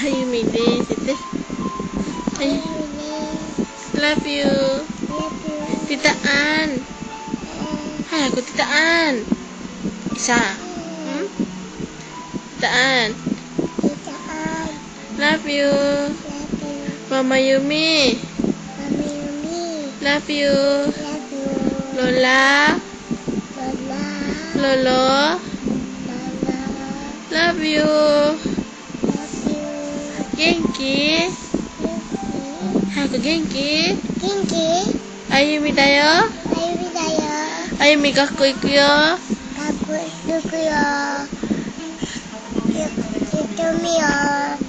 あゆみですって。Love you. Tita Ann. Hai aku Tita Ann. Isa. Tita Ann. Love you. Mama Yumi. Love you. Lola. Lolo. Love you. Genki. Aku Genki. Ayumi da yo. Ayumi学校行くよ。行くよ。行ってみよう。